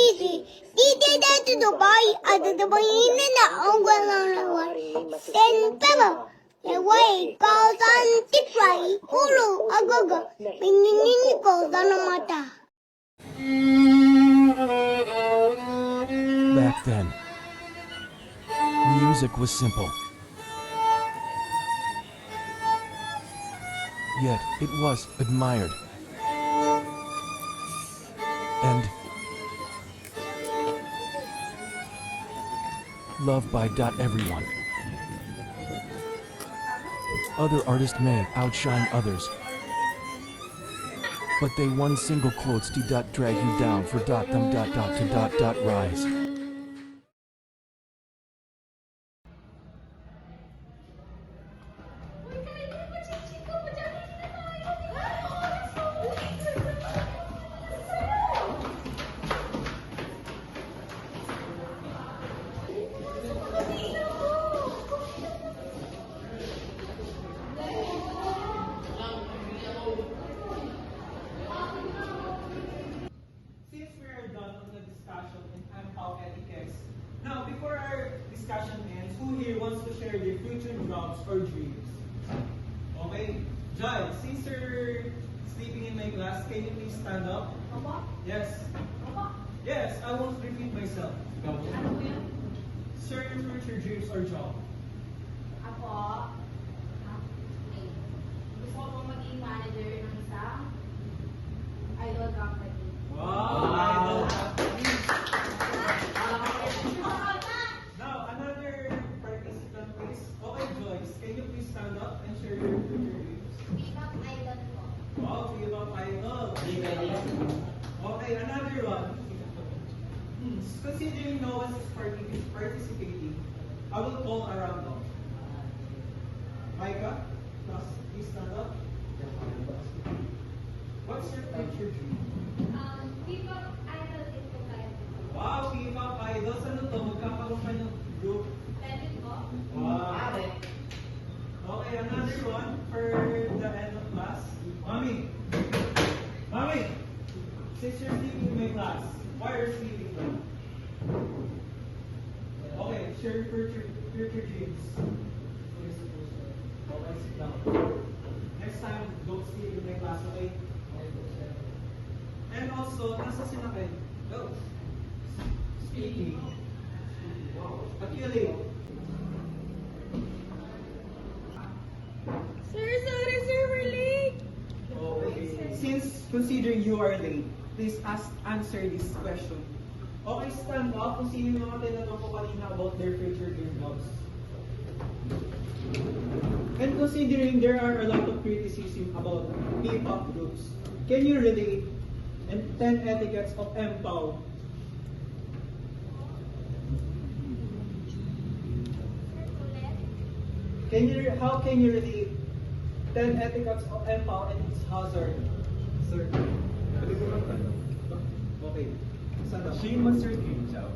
easy. Did that to Dubai, at the Bayin and the Ongwan. Then Pebble. The way goes on Tikray, Ulu, Agogo, Minin goes on a mata. Back then, music was simple. Yet it was admired. And loved by everyone. Other artists may outshine others, but they one single quotes drag you down for them to rise. Since we are done on the discussion in MPAL etiquettes, now before our discussion ends, who here wants to share their future jobs or dreams? Okay, Joy, since you're sleeping in my class, can you please stand up? Opo? Yes. Opo? Yes, I won't repeat myself. Ano po yun? Share your future dreams or job. Ako, gusto ko pong maging manager ng isang idol company. Wow! Now, another participant please. Okay, Joyce, can you please stand up and share your future dreams? Makeup idol po. Wow, K-pop idol. Okay, another one. Considering no one is participating, I will call a random. Micah, please stand up. What's your future dream? Makeup idol is po tayo. Wow, K-pop idols. Ano to? Magkakaroon ka ng group. Pwede po? Wow. Okay, another one for the end of class. Mommy! Mommy! Since you're sleeping in my class, why are you sleeping? Okay, share your future dreams. Okay, sit down. Next time, don't sleep in my class, okay? And also, nasa sila kayo? Go. Speaking. Akili. Sir, we're late. Okay. Since considering you are late, please answer this question. Okay, stand up kung sino yung mga tinanong ko kanina about their future dream jobs. And considering there are a lot of criticism about P-pop groups, can you relate and 10 etiquettes of MPAW? How can you relate 10 etiquettes of MPAW and its hazard? Sir. Okay. Sana. What's your dream job?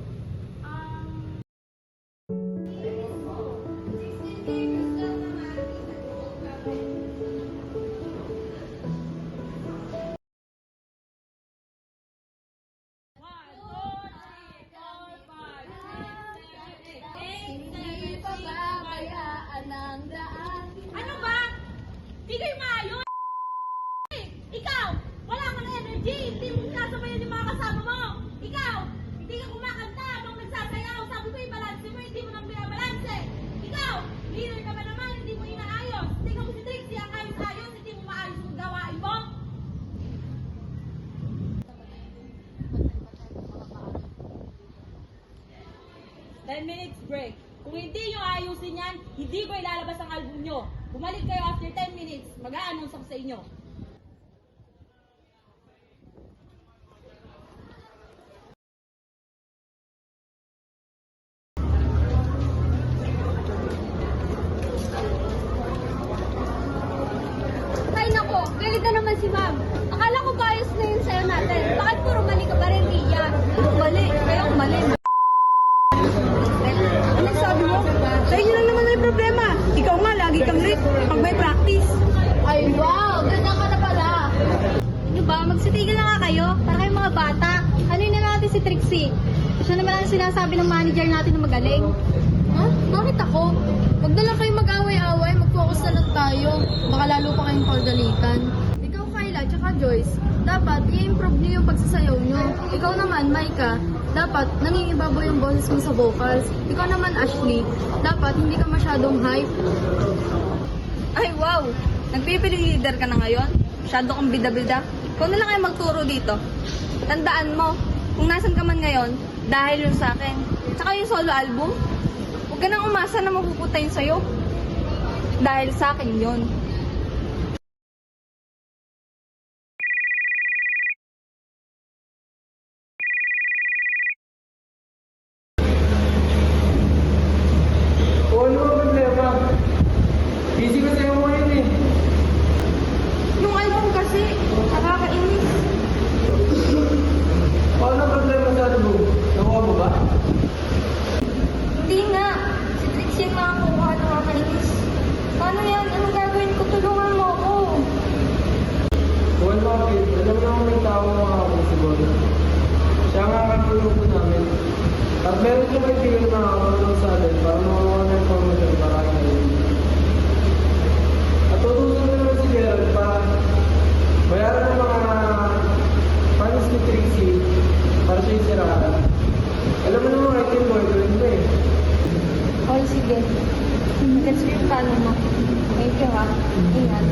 Ano ba? Di kayo maayos! Ikaw! Wala kang energy! Hindi mo sinasabayan yung mga kasama mo! Ikaw! Hindi ka kumakanta habang nagsasayaw! Sabi ko yung balanse mo, hindi mo nang binabalanse! Ikaw! Leader ka ba naman, hindi mo inaayos! Tingnan mo si Trixie, ang ayos-ayos, hindi mo maayos yung gawain mo! Minutes break. Kung hindi nyo ayusin yan, hindi ko ilalabas ang album nyo. Bumalik kayo after 10 minutes. Mag-a-announce ako sa inyo. Ay nako, galit na naman si ma'am. Akala ko ba ayos na yun sa'yo natin? Bakit puro mali ka pa rin, Mia? Mali, kaya mali. Anong sabi mo? Sa inyo lang naman may problema. Ikaw nga, lagi kang late pag may practice. Ay wow, ganda ka na pala. Ano ba, magsitigil na nga kayo? Para kayong mga bata. Ano na natin si Trixie. Siya naman ang sinasabi ng manager natin na magaling. Ha? Bakit ako? Huwag na lang kayo mag-away-away, mag-focus na lang tayo. Baka lalo pa kayong pagdalitan. Ikaw, Kyla, tsaka Joyce, dapat i-improve niyo yung pagsasayaw niyo. Ikaw naman, Maika, dapat nangingibabaw yung boses mo sa vocals. Ikaw naman, Ashley, dapat hindi ka masyadong hype. Ay, wow! Nagpipili-leader ka na ngayon? Masyado kang bida-bida. Ikaw na lang ay magturo dito. Tandaan mo, kung nasan ka man ngayon, dahil yun sa akin. Tsaka yung solo album, huwag ka nang umasa na mapupunta yun sa'yo. Dahil sa akin yun. O ano ang problema? Busy kasi ako ngayon eh. Yung album kasi, nakakainis. Paano ang problema sa album? Nakuha mo ba? Hindi nga. Si Trixie yung nakakuha, nakakainis. Paano yan? Anong gagawin ko? Tulungan mo ako. Well, bakit? Alam mo naman may tao mga ako siguro. Siya nga katulong po namin. At meron ko may tingin na nakakatulong sa atin para makakuha na information para kayo. At tutusin ko naman si Gerald para bayaran ng mga fans ni Trixie para siya yung siraan. Alam mo naman, I can boyfriend mo eh. Oh, sige. Gets ko yung plano mo. Thank you, ha. Ingat.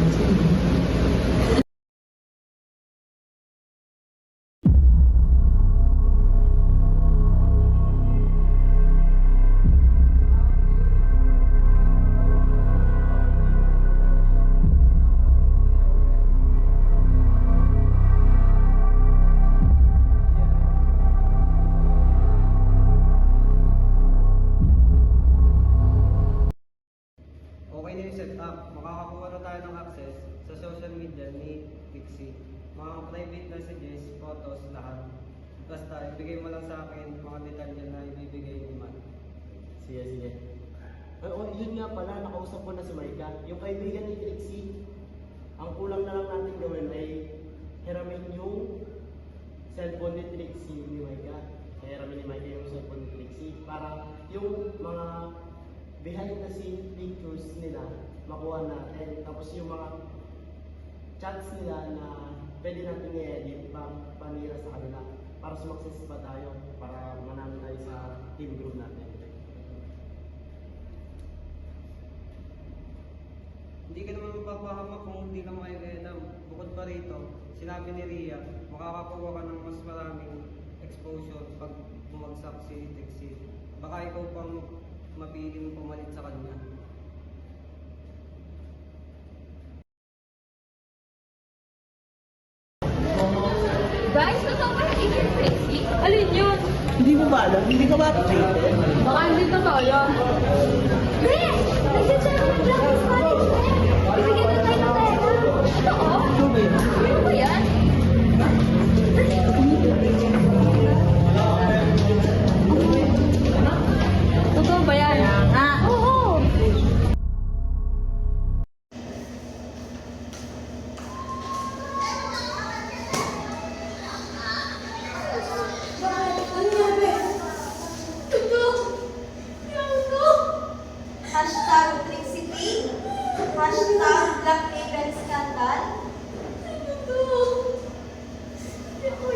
Okay na yung setup. Makakakuha na tayo ng access sa social media ni Trixie. Mga private messages, photos, lahat. Basta ibigay mo lang sa akin mga detalye na ibibigay ni Matt. Sige, sige. Ay, oh, yun nga pala, nakausap ko na si Maika. Yung kaibigan ni Trixie, ang kulang na lang natin gawin ay hiramin yung cellphone ni Trixie ni Maika. Hiramin ni Maika yung cellphone ni Trixie para yung mga behind the scene pictures nila makuha natin. Tapos yung mga chats nila na pwede natin i-edit panira sa kanila para sumakses pa tayo, para manalo tayo sa team group natin. Hindi ka naman mapapahamak kung hindi ka makikialam. Bukod pa rito, sinabi ni Ria, makakakuha ka ng mas maraming exposure pag bumagsak si Trixie. Baka ikaw pang mapiling pumalit sa kanya. Guys, totoo ba yung si Trixie? Alin yun? Hindi mo ba alam? Hindi ka ba updated? Baka hindi totoo yun. Chris! Nagsicheck ko ng Black's Management! Bibigyan na tayo ng pera! Totoo? Ano ba yan? Totoo ba yan? Oo! Hashtag Trixie Pig. Hashtag Black Raven Scandal. Ano to? Hindi ko